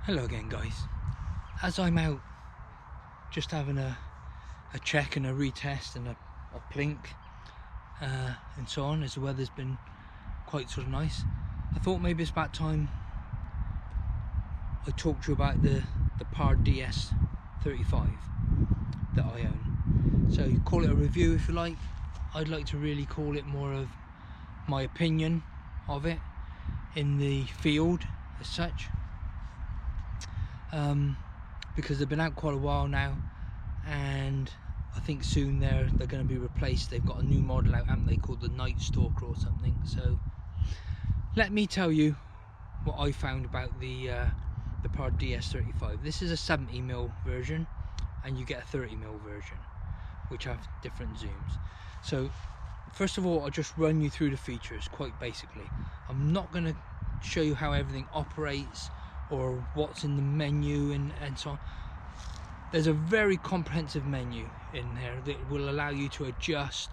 Hello again, guys. As I'm out just having a check and a retest and a plink and so on, as the weather's been quite sort of nice, I thought maybe it's about time I talked to you about the Pard DS35 that I own. So you call it a review if you like. I'd like to really call it more of my opinion of it in the field as such. Because they've been out quite a while now, and I think soon they're going to be replaced. They've got a new model out, haven't they, called the Night Stalker or something. So let me tell you what I found about the Pard DS35. This is a 70mm version, and you get a 30mm version, which have different zooms. So first of all, I'll just run you through the features quite basically. I'm not going to show you how everything operates or what's in the menu and so on. There's a very comprehensive menu in there that will allow you to adjust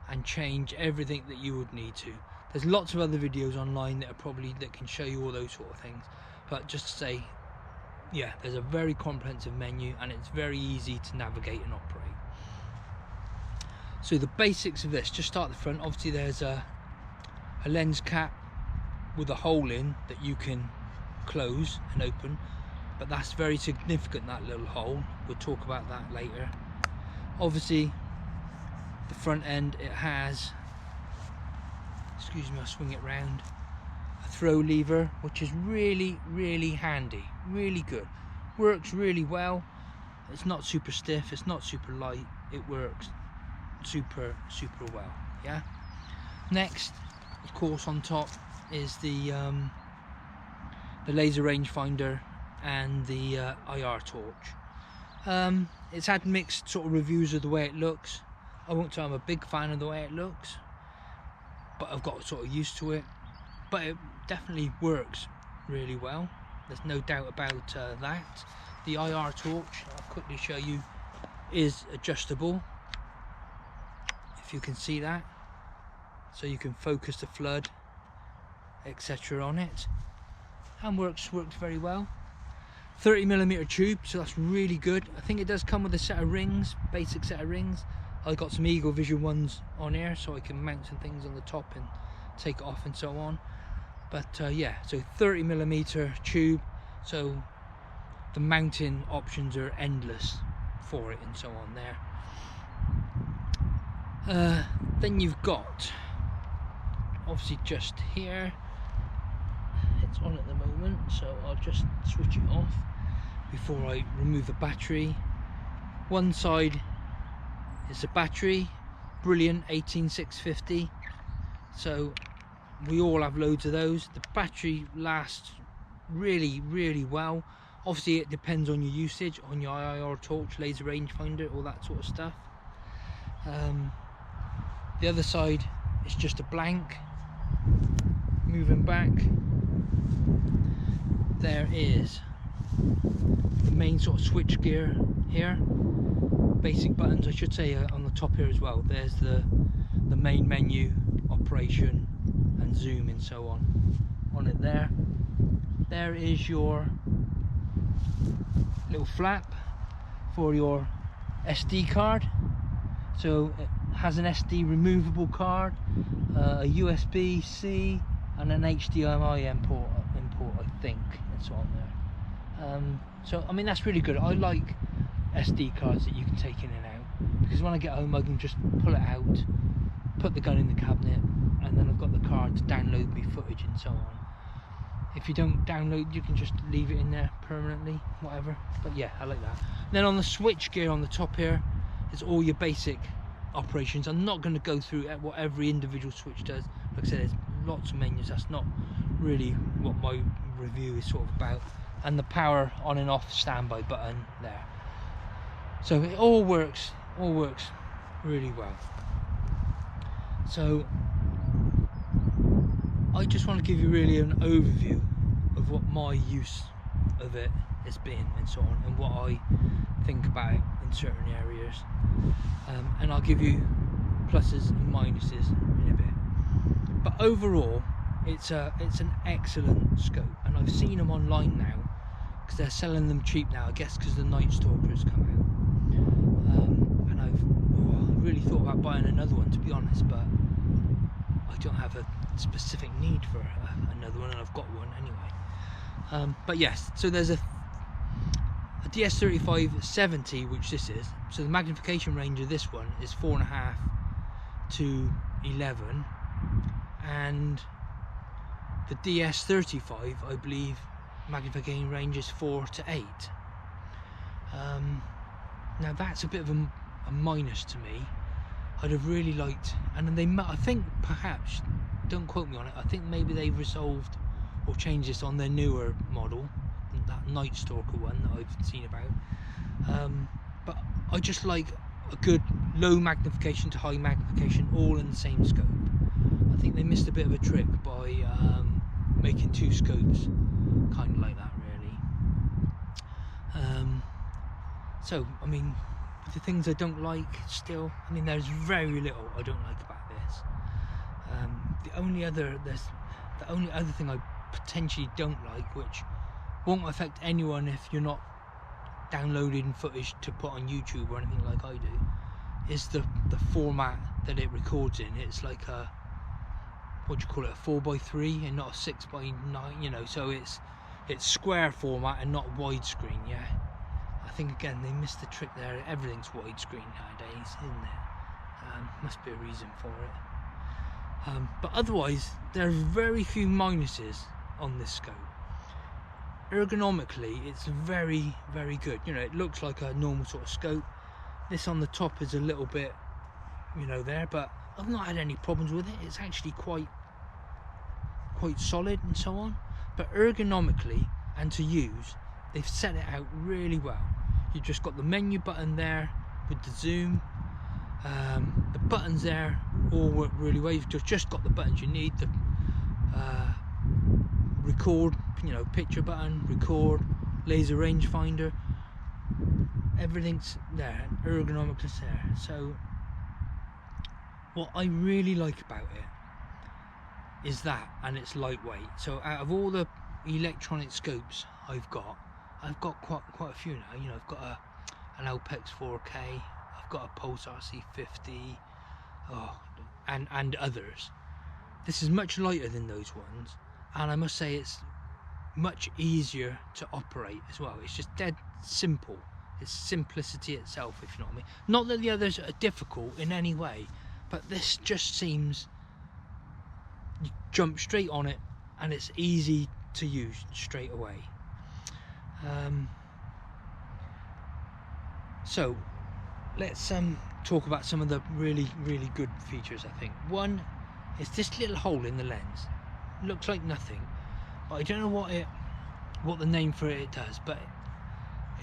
and change everything that you would need to. There's lots of other videos online that can show you all those sort of things, but just to say, yeah, there's a very comprehensive menu and it's very easy to navigate and operate. So the basics of this, just start at the front. Obviously there's a lens cap with a hole in that you can close and open, but that's very significant, that little hole. We'll talk about that later. Obviously the front end, it has, excuse me, I'll swing it round, a throw lever, which is really handy, really good, works really well. It's not super stiff, it's not super light, it works super well. Yeah, next of course on top is the laser rangefinder and the IR torch. It's had mixed sort of reviews of the way it looks. I won't say I'm a big fan of the way it looks, but I've got sort of used to it. But it definitely works really well, there's no doubt about that. The IR torch, I'll quickly show you, is adjustable, if you can see that, so you can focus the flood etc on it, and works very well. 30mm tube, so that's really good. I think it does come with a set of rings, basic set of rings. I got some Eagle Vision ones on here so I can mount some things on the top and take it off and so on. But yeah, so 30mm tube, so the mounting options are endless for it and so on there. Then you've got, obviously just here, it's on at the moment, so I'll just switch it off before I remove the battery. One side is the battery, brilliant 18650, so we all have loads of those. The battery lasts really well. Obviously it depends on your usage, on your IR torch, laser rangefinder, all that sort of stuff. The other side is just a blank. Moving back, there is the main sort of switch gear here, basic buttons I should say on the top here as well. There's the main menu, operation and zoom and so on it there. There is your little flap for your SD card, so it has an SD removable card, a USB-C and an HDMI import I think, and so on there. So I mean, that's really good. I like SD cards that you can take in and out, because when I get home I can just pull it out, put the gun in the cabinet, and then I've got the card to download me footage and so on. If you don't download, you can just leave it in there permanently, whatever. But yeah, I like that. Then on the switch gear on the top here is all your basic operations. I'm not going to go through what every individual switch does. Like I said, there's lots of menus. That's not really what my review is sort of about. And the power on and off standby button there. So it all works really well. So I just want to give you really an overview of what my use of it has been and so on, and what I think about it in certain areas, and I'll give you pluses and minuses in a bit. But overall it's an excellent scope, and I've seen them online now because they're selling them cheap now, I guess because the Night Stalker has come out. And I've really thought about buying another one, to be honest, but I don't have a specific need for another one, and I've got one anyway. But yes, so there's a DS35 70, which this is. So the magnification range of this one is 4.5 to 11, and the DS35, I believe, magnification range is 4 to 8. Now that's a bit of a minus to me. I'd have really liked, and they, I think perhaps, don't quote me on it, I think maybe they've resolved or changed this on their newer model, that Night Stalker one that I've seen about. But I just like a good low magnification to high magnification all in the same scope. I think they missed a bit of a trick by making two scopes kind of like that, really. So I mean, the things I don't like still, I mean, there's very little I don't like about this. The only other thing I potentially don't like, which won't affect anyone if you're not downloading footage to put on YouTube or anything like I do, is the format that it records in. It's like a, what do you call it, a 4:3 and not a 6:9, you know, so it's square format and not widescreen. Yeah, I think again they missed the trick there. Everything's widescreen nowadays, isn't it? Must be a reason for it. But otherwise there are very few minuses on this scope. Ergonomically it's very, very good. You know, it looks like a normal sort of scope. This on the top is a little bit, you know, there, but I've not had any problems with it. It's actually quite solid and so on. But ergonomically and to use, they've set it out really well. You've just got the menu button there with the zoom. The buttons there all work really well. You've just got the buttons you need. The record, you know, picture button, record, laser rangefinder, everything's there, ergonomically there. So what I really like about it is that, and it's lightweight. So out of all the electronic scopes I've got quite a few now. You know, I've got an Alpex 4K, I've got a Pulse RC50, and others. This is much lighter than those ones, and I must say it's much easier to operate as well. It's just dead simple. It's simplicity itself, if you know what I mean. Not that the others are difficult in any way, but this just seems, you jump straight on it and it's easy to use straight away. So let's talk about some of the really, really good features. I think one is this little hole in the lens. Looks like nothing, but I don't know what the name for it does, but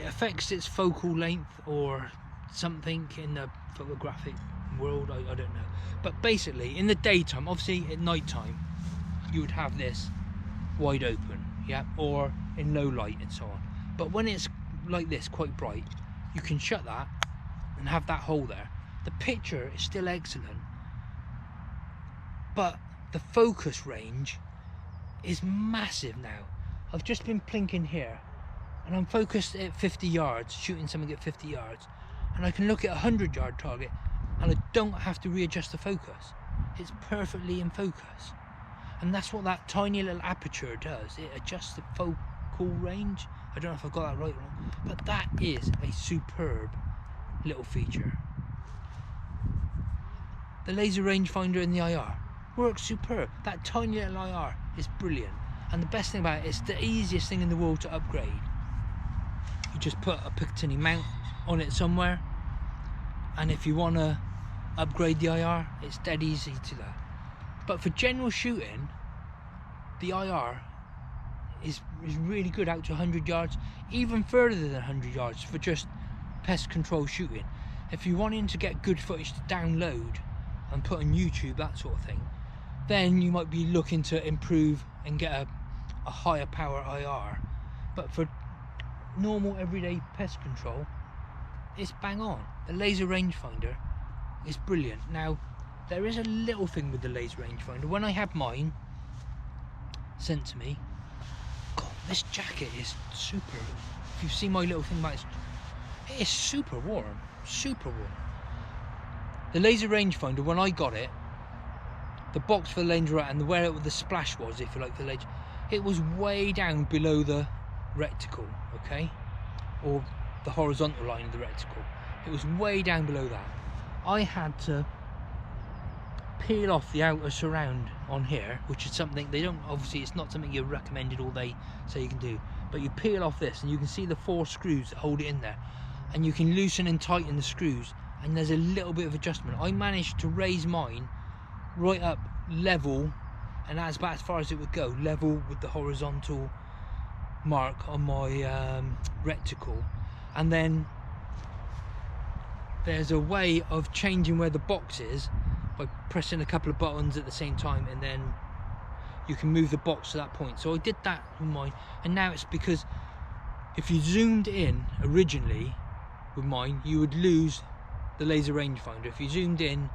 it affects its focal length or something in the photographic world. I don't know, but basically in the daytime, obviously at night time, you would have this wide open, yeah, or in low light and so on. But when it's like this, quite bright, you can shut that and have that hole there. The picture is still excellent, but the focus range is massive now. I've just been plinking here and I'm focused at 50 yards, shooting something at 50 yards, and I can look at a 100-yard target and I don't have to readjust the focus. It's perfectly in focus, and that's what that tiny little aperture does. It adjusts the focal range. I don't know if I got that right or wrong, but that is a superb little feature. The laser rangefinder in the IR works superb. That tiny little IR is brilliant, and the best thing about it is the easiest thing in the world to upgrade. You just put a Picatinny mount on it somewhere, and if you want to upgrade the IR, it's dead easy to that. But for general shooting, the IR is really good out to 100 yards, even further than 100 yards for just pest control shooting. If you're wanting to get good footage to download and put on YouTube, that sort of thing, then you might be looking to improve and get a higher power IR. But for normal everyday pest control, it's bang on. The laser rangefinder is brilliant. Now there is a little thing with the laser rangefinder. When I had mine sent to me, God, this jacket is super. If you've seen my little thing about it, it is super warm, super warm. The laser rangefinder, when I got it, the box for the laser and where the splash was, if you like, the laser, it was way down below the reticle, okay, or the horizontal line of the reticle. It was way down below that. I had to peel off the outer surround on here, which is something they don't, obviously it's not something you're recommended or they say you can do, but you peel off this and you can see the 4 screws that hold it in there, and you can loosen and tighten the screws, and there's a little bit of adjustment. I managed to raise mine right up level, and that's about as far as it would go, level with the horizontal mark on my reticle. And then there's a way of changing where the box is by pressing a couple of buttons at the same time, and then you can move the box to that point. So I did that with mine, and now it's because if you zoomed in originally with mine, you would lose the laser rangefinder. If you zoomed in,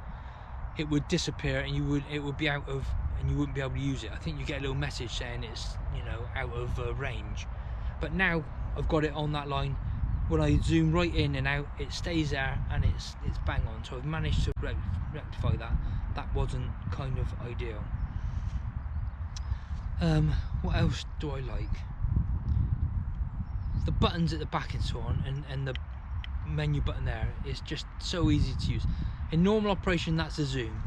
it would disappear, and it would be out of, and you wouldn't be able to use it. I think you get a little message saying it's, you know, out of range. But now I've got it on that line. When I zoom right in and out, it stays there, and it's bang on. So I've managed to rectify that. That wasn't kind of ideal. What else do I like? The buttons at the back and so on, and the menu button there is just so easy to use. In normal operation, that's a zoom.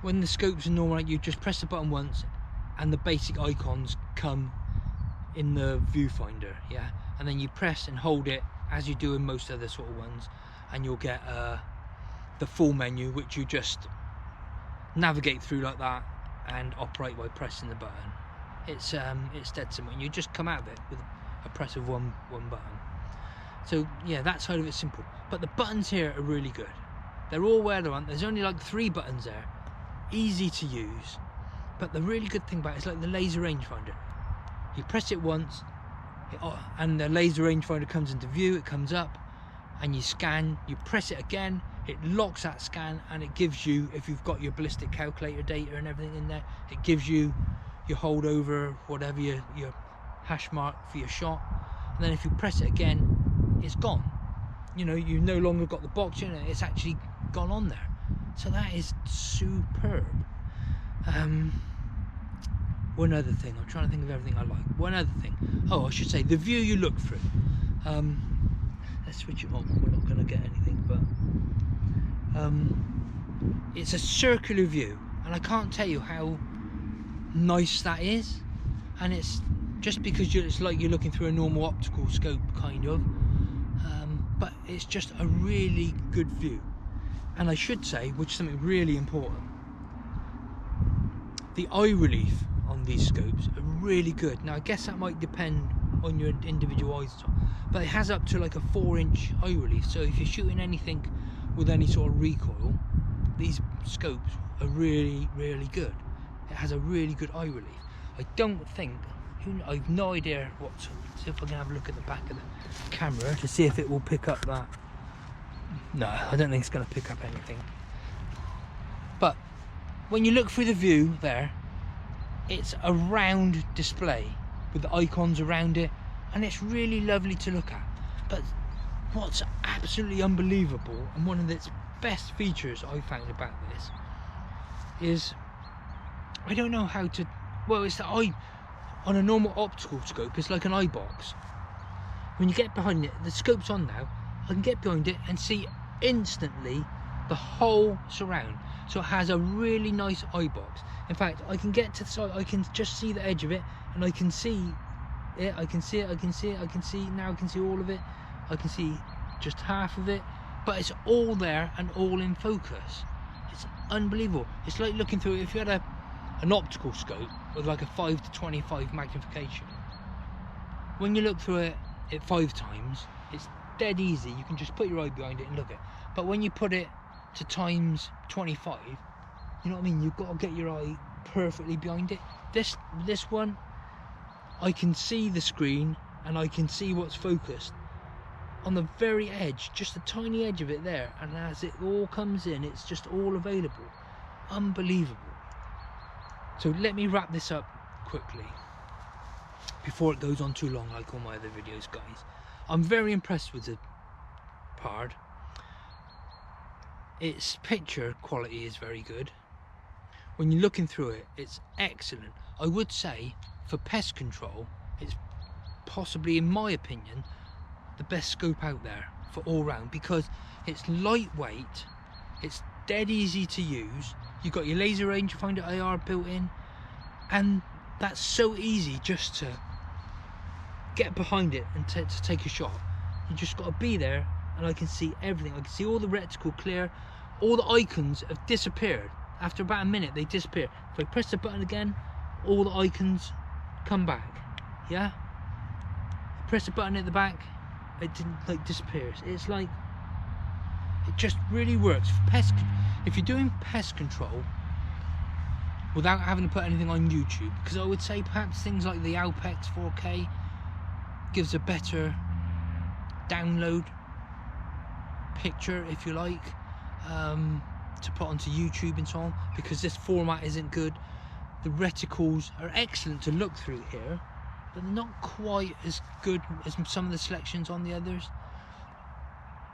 When the scopes are normal, you just press the button once and the basic icons come in the viewfinder, yeah, and then you press and hold it as you do in most other sort of ones, and you'll get the full menu, which you just navigate through like that and operate by pressing the button. It's dead simple, and you just come out of it with a press of one button. So yeah, that side of it's simple, but the buttons here are really good. They're all where they want. There's only like 3 buttons there, easy to use. But the really good thing about it is like the laser rangefinder. You press it once, and the laser rangefinder comes into view. It comes up, and you scan. You press it again. It locks that scan, and it gives you, if you've got your ballistic calculator data and everything in there, it gives you your holdover, whatever your hash mark for your shot. And then if you press it again, it's gone. You know, you've no longer got the box in it. It's actually gone on there. So that is superb. One other thing, I'm trying to think of everything I like. One other thing, oh, I should say, the view you look through. Let's switch it on. We're not going to get anything, but it's a circular view, and I can't tell you how nice that is. And it's just because it's like you're looking through a normal optical scope, kind of. But it's just a really good view. And I should say, which is something really important, the eye relief on these scopes are really good. Now I guess that might depend on your individual eyes, but it has up to like a 4-inch eye relief. So if you're shooting anything with any sort of recoil, these scopes are really, really good. It has a really good eye relief. I don't think, I've no idea what to, see if I can have a look at the back of the camera to see if it will pick up that. No, I don't think it's going to pick up anything. But when you look through the view there, it's a round display with the icons around it, and it's really lovely to look at. But what's absolutely unbelievable, and one of its best features I found about this, is I don't know how to, well, it's the eye. On a normal optical scope, it's like an eye box. When you get behind it, the scope's on now, I can get behind it and see instantly the whole surround. So it has a really nice eye box. In fact, I can get to the side, I can just see the edge of it, and I can see it, I can see it, I can see it, I can see, now I can see all of it, I can see just half of it, but it's all there and all in focus. It's unbelievable. It's like looking through, if you had an optical scope with like a 5 to 25 magnification, when you look through it 5 times, it's dead easy. You can just put your eye behind it and look at it. But when you put it to times 25, you know what I mean, you've got to get your eye perfectly behind it. This one, I can see the screen and I can see what's focused on the very edge, just the tiny edge of it there, and as it all comes in, it's just all available. Unbelievable. So let me wrap this up quickly. before it goes on too long like all my other videos, guys. I'm very impressed with the Pard. Its picture quality is very good. When you're looking through it, it's excellent. I would say for pest control, it's possibly, in my opinion, the best scope out there for all round, because it's lightweight, it's dead easy to use, you've got your laser rangefinder IR built in, and that's so easy just to get behind it and to take a shot. You just got to be there, and I can see everything. I can see all the reticle clear, all the icons have disappeared. After about a minute they disappear. If I press the button again, all the icons come back. Yeah, press the button at the back, it didn't, like, disappears. It's like, it just really works for pest. If you're doing pest control without having to put anything on YouTube, because I would say perhaps things like the Alpex 4K gives a better download picture, if you like, to put onto YouTube and so on, because this format isn't good. The reticles are excellent to look through here, but they're not quite as good as some of the selections on the others.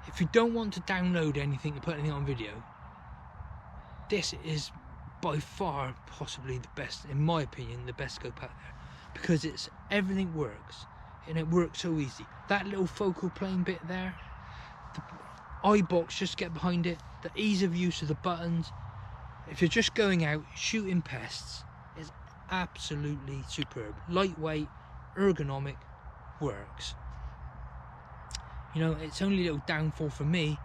If you don't want to download anything to put anything on video, this is by far possibly the best, in my opinion, the best scope out there, because it's, everything works, and it works so easy. That little focal plane bit there, the eye box, just get behind it, the ease of use of the buttons. If you're just going out shooting pests, it's absolutely superb. Lightweight, ergonomic, works. You know, it's only a little downfall for me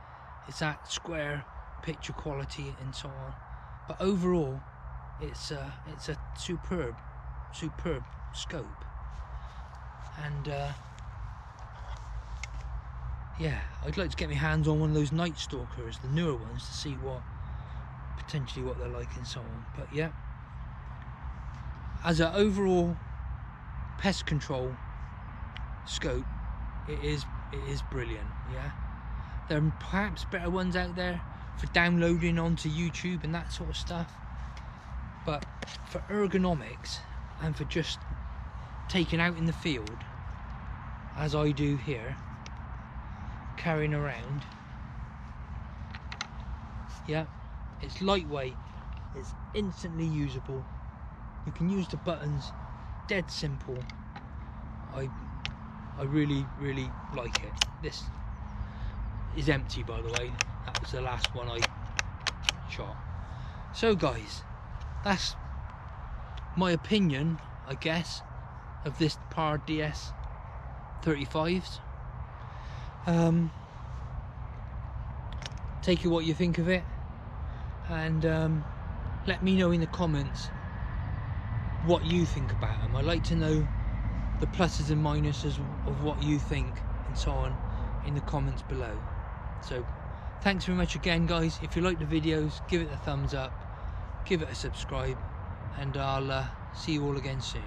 is that square picture quality and so on, but overall it's a superb scope. And yeah, I'd like to get my hands on one of those Night Stalkers, the newer ones, to see potentially what they're like and so on. But yeah, as an overall pest control scope, it is brilliant. Yeah, there are perhaps better ones out there for downloading onto YouTube and that sort of stuff, but for ergonomics and for just taking out in the field, as I do here, carrying around, yeah, it's lightweight, it's instantly usable, you can use the buttons, dead simple. I really like it. This is empty, by the way. That was the last one I shot. So guys, that's my opinion, I guess, of this Pard DS35s. Take it what you think of it, and let me know in the comments what you think about them. I'd like to know the pluses and minuses of what you think and so on in the comments below. So thanks very much again, guys. If you like the videos, give it a thumbs up, give it a subscribe, and I'll see you all again soon.